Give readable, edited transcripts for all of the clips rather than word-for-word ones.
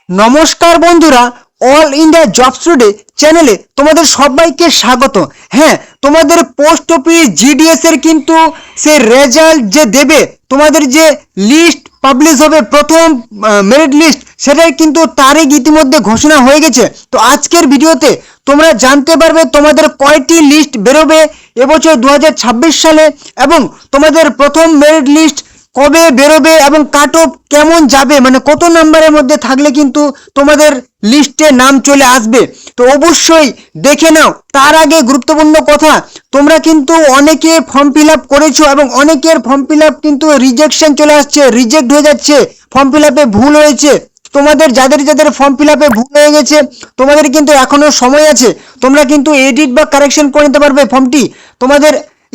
নমস্কার বন্ধুরা, all India jobs today চ্যানেলে তোমাদের সবাইকে স্বাগত। হ্যাঁ, তোমাদের পোস্ট অফিস জিডিএস এর কিন্তু সেই রেজাল্ট যে দেবে, তোমাদের যে লিস্ট পাবলিশ হবে প্রথম মেরিট লিস্ট, সেটাই কিন্তু তারিখ ইতিমধ্যে ঘোষণা হয়ে গেছে। তো আজকের ভিডিওতে তোমরা জানতে পারবে তোমাদের কয়টি লিস্ট বেরোবে এবছর 2026 সালে, এবং তোমাদের প্রথম মেরিট লিস্ট কবে বেরোবে এবং কাট অফ কেমন যাবে, মানে কত নাম্বারের মধ্যে থাকলে কিন্তু তোমাদের লিস্টে নাম চলে আসবে। তো অবশ্যই দেখে নাও। তার আগে গুরুত্বপূর্ণ কথা, তোমরা কিন্তু অনেকে ফর্ম ফিল আপ করেছো এবং অনেকের ফর্ম ফিল আপ কিন্তু রিজেকশন চলে আসছে, রিজেক্ট হয়ে যাচ্ছে, ফর্ম ফিল আপে ভুল হয়েছে। তোমাদের যাদের যাদের ফর্ম ফিল আপে ভুল হয়ে গেছে, তোমাদের কিন্তু এখনো সময় আছে। তোমরা কিন্তু এডিট বা কারেকশন করে নিতে পারবে ফর্মটি। তোমাদের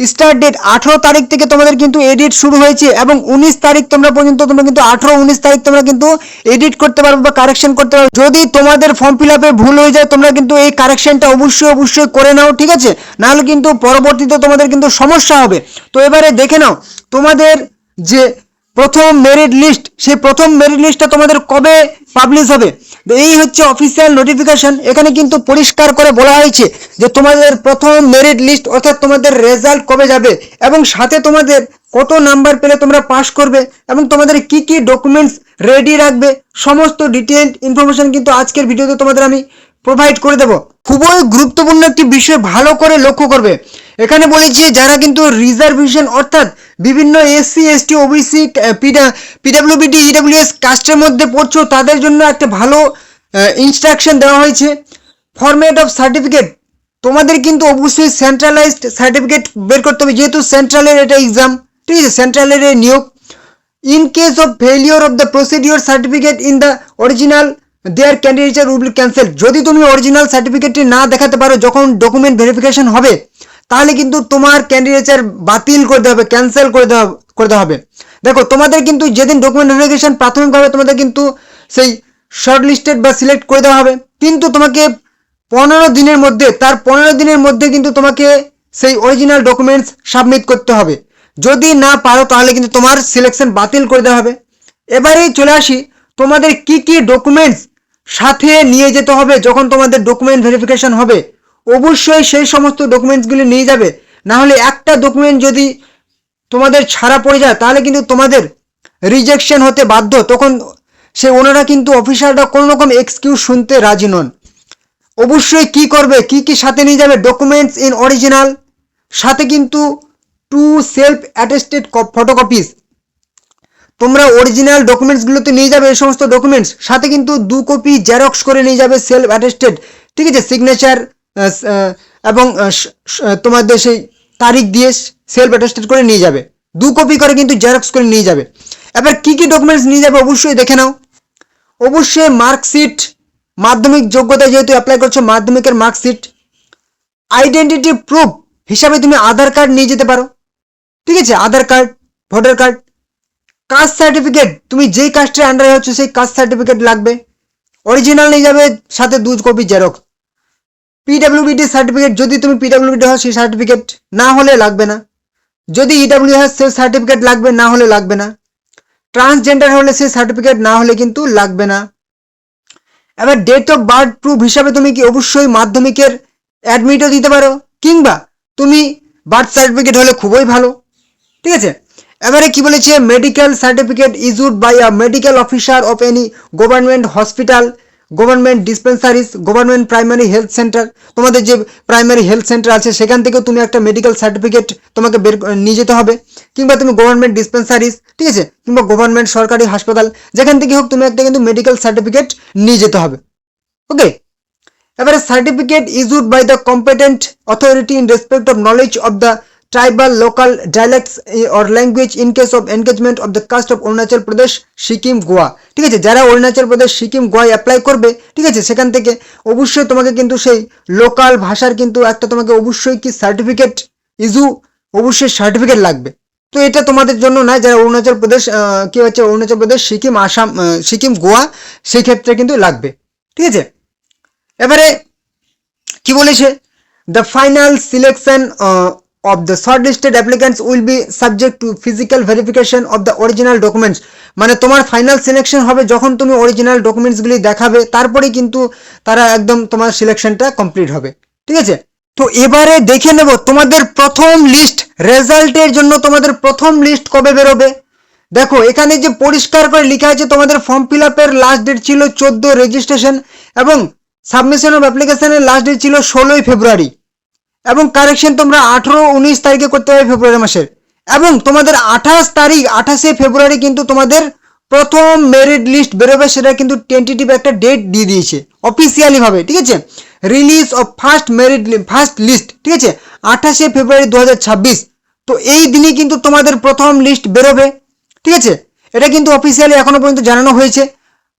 স্টার্ট ডেট 18 তারিখ থেকে তোমাদের কিন্তু এডিট শুরু হয়েছে এবং 19 তারিখ তোমরা কিন্তু 18-19 তারিখ তোমরা কিন্তু এডিট করতে পারবে বা কারেকশন করতে পারবে। যদি তোমাদের ফর্ম ফিল আপে ভুল হয়ে যায়, তোমরা কিন্তু এই কারেকশনটা অবশ্যই করে নাও, ঠিক আছে? নাহলে কিন্তু পরবর্তীতে তোমাদের কিন্তু সমস্যা হবে। তো এবারে দেখে নাও তোমাদের যে প্রথম মেরিট লিস্ট, সেই প্রথম মেরিট লিস্টটা তোমাদের কবে পাবলিশ হবে। এই হচ্ছে অফিসিয়াল নোটিফিকেশন। এখানে কিন্তু পরিষ্কার করে বলা হয়েছে যে তোমাদের প্রথম মেরিট লিস্ট অর্থাৎ তোমাদের রেজাল্ট কবে যাবে, এবং সাথে তোমাদের কত নাম্বার পেলে তোমরা পাস করবে এবং তোমাদের কি কি ডকুমেন্টস রেডি রাখবে, সমস্ত ডিটেইলড ইনফরমেশন কিন্তু আজকের ভিডিওতে তোমাদের আমি প্রোভাইড করে দেবো। খুবই গুরুত্বপূর্ণ একটি বিষয়, ভালো করে লক্ষ্য করবে। এখানে বলেছি যারা কিন্তু রিজার্ভেশন অর্থাৎ বিভিন্ন এসসি এসটি ওবিসি পিডাব্লিউবিডি ইডাব্লিউএস কাস্টের মধ্যে পড়ছো, তাদের জন্য একটা ভালো ইনস্ট্রাকশন দেওয়া হয়েছে। ফরম্যাট অফ সার্টিফিকেট, তোমাদের কিন্তু অবশ্যই সেন্ট্রালাইজড সার্টিফিকেট বের করতে হবে, যেহেতু সেন্ট্রালের এটা এক্সাম, ঠিক আছে? সেন্ট্রালের নিয়োগ। In case of failure of the procedure certificate in the original, their candidature will be cancel. যদি তুমি অরিজিনাল সার্টিফিকেটটি না দেখাতে পারো যখন ডকুমেন্ট ভেরিফিকেশন হবে, তাহলে কিন্তু তোমার ক্যান্ডিডেচার বাতিল করতে হবে, ক্যান্সেল করতে হবে। দেখো, তোমাদের কিন্তু যেদিন ডকুমেন্ট ভেরিফিকেশন প্রাথমিকভাবে তোমাদের কিন্তু সেই শর্ট লিস্টেড বা সিলেক্ট করে দেওয়া হবে, কিন্তু তোমাকে 15 দিনের মধ্যে, তার 15 দিনের মধ্যে কিন্তু তোমাকে সেই অরিজিনাল ডকুমেন্টস সাবমিট করতে হবে। যদি না পারো তাহলে কিন্তু তোমার সিলেকশন বাতিল করে দেওয়া হবে। এবারে চলে আসি, তোমাদের কি কি ডকুমেন্টস সাথে নিয়ে যেতে হবে যখন তোমাদের ডকুমেন্ট ভেরিফিকেশন হবে। অবশ্যই সেই সমস্ত ডকুমেন্টসগুলি নিয়ে যাবে, না হলে একটা ডকুমেন্ট যদি তোমাদের ছাড়া পড়ে যায় তাহলে কিন্তু তোমাদের রিজেকশন হতে বাধ্য। তখন সে ওনারা কিন্তু অফিসাররা কোনো রকম এক্সকিউজ শুনতে রাজি নন। অবশ্যই কি করবে, কি কি সাথে নিয়ে যাবে, ডকুমেন্টস ইন অরিজিনাল, সাথে কিন্তু 2 সেলফ অ্যাটেস্টেড ফটোকপিস। তোমরা অরিজিনাল ডকুমেন্টসগুলোতে নিয়ে যাবে এই সমস্ত ডকুমেন্টস, সাথে কিন্তু 2 কপি জেরক্স করে নিয়ে যাবে সেলফ অ্যাটেস্টেড, ঠিক আছে? সিগনেচার এবং তোমাদের সেই তারিখ দিয়ে সেলফ অ্যাটেস্টেড করে নিয়ে যাবে, 2 কপি করে কিন্তু জেরক্স করে নিয়ে যাবে। এবার কি কি ডকুমেন্টস নিয়ে যাবে অবশ্যই দেখে নাও। অবশ্যই মার্কশিট, মাধ্যমিক যোগ্যতা যেহেতু অ্যাপ্লাই করছো, মাধ্যমিকের মার্কশিট। আইডেন্টিটি প্রুফ হিসাবে তুমি আধার কার্ড নিয়ে যেতে পারো, ঠিক আছে? Aadhaar card, voter card. Caste certificate, তুমি যেই কাস্টের আন্ডারে হচ্ছে সেই কাস্ট সার্টিফিকেট লাগবে, অরিজিনাল নিয়ে যাবে, সাথে 2 কপি জেরক্স। পিডাব্লিউবিডি সার্টিফিকেট, যদি তুমি পিডাব্লিউবিডি হও সেই সার্টিফিকেট, না হলে লাগবে না। যদি ইডাব্লিউ হয় সেই সার্টিফিকেট লাগবে, না হলে লাগবে না। ট্রান্সজেন্ডার হলে সেই সার্টিফিকেট, না হলে কিন্তু লাগবে না। এবার ডেট অফ বার্থ প্রুফ হিসাবে তুমি কি অবশ্যই মাধ্যমিকের অ্যাডমিটও দিতে পারো, কিংবা তুমি বার্থ সার্টিফিকেট হলে খুবই ভালো, ঠিক আছে? এবারে কি বলেছে, medical certificate issued by a medical officer of any government hospital, government dispensaries, government primary health centre. তোমাদের যে প্রাইমারি হেলথ সেন্টার আছে সেখান থেকেও তুমি একটা মেডিকেল সার্টিফিকেট তোমাকে নিয়ে যেতে হবে, কিংবা তুমি গভর্নমেন্ট ডিসপেন্সারিজ, ঠিক আছে, কিংবা গভর্নমেন্ট সরকারি হাসপাতাল, যেখান থেকে হোক তুমি একটা কিন্তু মেডিকেল সার্টিফিকেট নিয়ে যেতে হবে। ওকে, এবারে certificate issued by the competent authority in respect of knowledge of the tribal local dialects or language in case of engagement of the caste of Arunachal Pradesh, Sikkim, Goa, ঠিক আছে? যারা অরুণাচল প্রদেশ, সিকিম, গোয়ায় অ্যাপ্লাই করবে, ঠিক আছে, সেখান থেকে অবশ্যই তোমাকে কিন্তু সেই লোকাল ভাষার কিন্তু একটা তোমাকে অবশ্যই কি সার্টিফিকেট ইস্যু, অবশ্যই সার্টিফিকেট লাগবে। তো এটা তোমাদের জন্য নয়, যারা অরুণাচল প্রদেশ কি হচ্ছে অরুণাচল প্রদেশ, সিকিম, আসাম, সিকিম, গোয়া, সেই ক্ষেত্রে কিন্তু লাগবে, ঠিক আছে? এবারে কি বলেছে, the final selection of the shortlisted applicants will be subject to physical verification of the original documents। মানে তোমার ফাইনাল সিলেকশন হবে যখন তুমি অরিজিনাল ডকুমেন্টসগুলি দেখাবে, তারপরে কিন্তু তারা একদম তোমার সিলেকশনটা কমপ্লিট হবে, ঠিক আছে। তো এবারে দেখে নেব তোমাদের প্রথম লিস্ট রেজাল্টের জন্য তোমাদের প্রথম লিস্ট কবে বেরোবে। দেখো এখানে যে পরিষ্কার করে লেখা আছে তোমাদের ফর্ম ফিল আপের লাস্ট ডেট ছিল 14 রেজিস্ট্রেশন এবং সাবমিশন অফ অ্যাপ্লিকেশনের লাস্ট ডেট ছিল 16 ফেব্রুয়ারি এবং কারেকশন তোমরা 18-19 তারিখে করতে হবে ফেব্রুয়ারি মাসের, এবং তোমাদের 28 ফেব্রুয়ারি কিন্তু তোমাদের প্রথম মেরিট লিস্ট বেরোবে, সেটা কিন্তু টেন্টেটিভ একটা ডেট দিয়ে দিয়েছে অফিসিয়ালি ভাবে, ঠিক আছে। রিলিজ অফ ফার্স্ট লিস্ট, ঠিক আছে, 28 ফেব্রুয়ারি 2026। তো এই দিনই কিন্তু তোমাদের প্রথম লিস্ট বেরোবে, ঠিক আছে। এটা কিন্তু অফিসিয়ালি এখনো পর্যন্ত জানানো হয়েছে।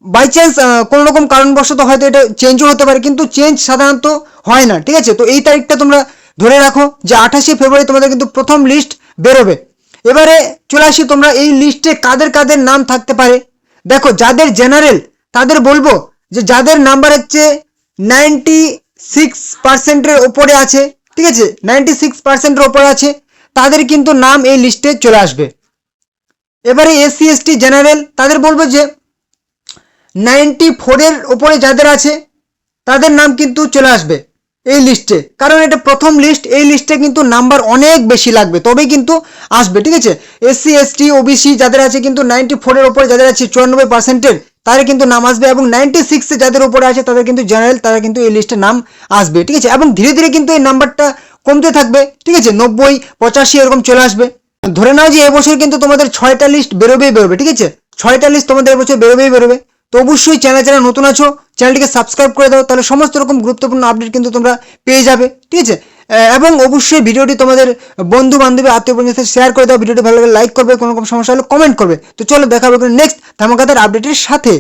বাই চান্স কোনো রকম কারণবশত হয়তো এটা চেঞ্জও হতে পারে, কিন্তু চেঞ্জ সাধারণত হয় না, ঠিক আছে। তো এই তারিখটা তোমরা ধরে রাখো যে 28 ফেব্রুয়ারি তোমাদের কিন্তু প্রথম লিস্ট বেরোবে। এবারে চলে আসি তোমরা এই লিস্টে কাদের কাদের নাম থাকতে পারে। দেখো যাদের জেনারেল তাদের বলবো যে যাদের নাম্বার হচ্ছে 96%-এর ওপরে আছে, ঠিক আছে, 96%-এর ওপরে আছে, তাদের কিন্তু নাম এই লিস্টে চলে আসবে। এবারে এসসি এসটি জেনারেল তাদের বলবো যে 94-এর ওপরে যাদের আছে তাদের নাম কিন্তু চলে আসবে এই লিস্টে, কারণ এটা প্রথম লিস্ট, এই লিস্টে কিন্তু নাম্বার অনেক বেশি লাগবে তবেই কিন্তু আসবে, ঠিক আছে। এসসি এসটি ওবিসি যাদের আছে কিন্তু 94-এর ওপরে যাদের আছে 94%-এর, তাদের কিন্তু নাম আসবে, এবং 96-এ যাদের উপরে আছে তাদের কিন্তু জেনারেল, তারা কিন্তু এই লিস্টে নাম আসবে, ঠিক আছে। এবং ধীরে ধীরে কিন্তু এই নাম্বারটা কমতে থাকবে, ঠিক আছে, 90, 85 এরকম চলে আসবে। ধরে নাও যে এবছর কিন্তু তোমাদের 6টা লিস্ট বেরোবেই, ঠিক আছে, 6টা লিস্ট তোমাদের এবছর বেরোবে। তো অবশ্যই চ্যানেল নতুন আছো চ্যানেলটিকে সাবস্ক্রাইব করে দাও, তাহলে সমস্ত রকম গুরুত্বপূর্ণ আপডেট কিন্তু তোমরা পেয়ে যাবে, ঠিক আছে। এবং অবশ্যই ভিডিওটি তোমাদের বন্ধু বান্ধবী আত্মীয় পরিজনের সাথে শেয়ার করে দাও, ভিডিওটি ভালো লাগলে লাইক করবে, কোনো রকম সমস্যা হলে কমেন্ট করবে। তো চলো দেখা হবে নেক্সট ধামাকাদার আপডেটের সাথে।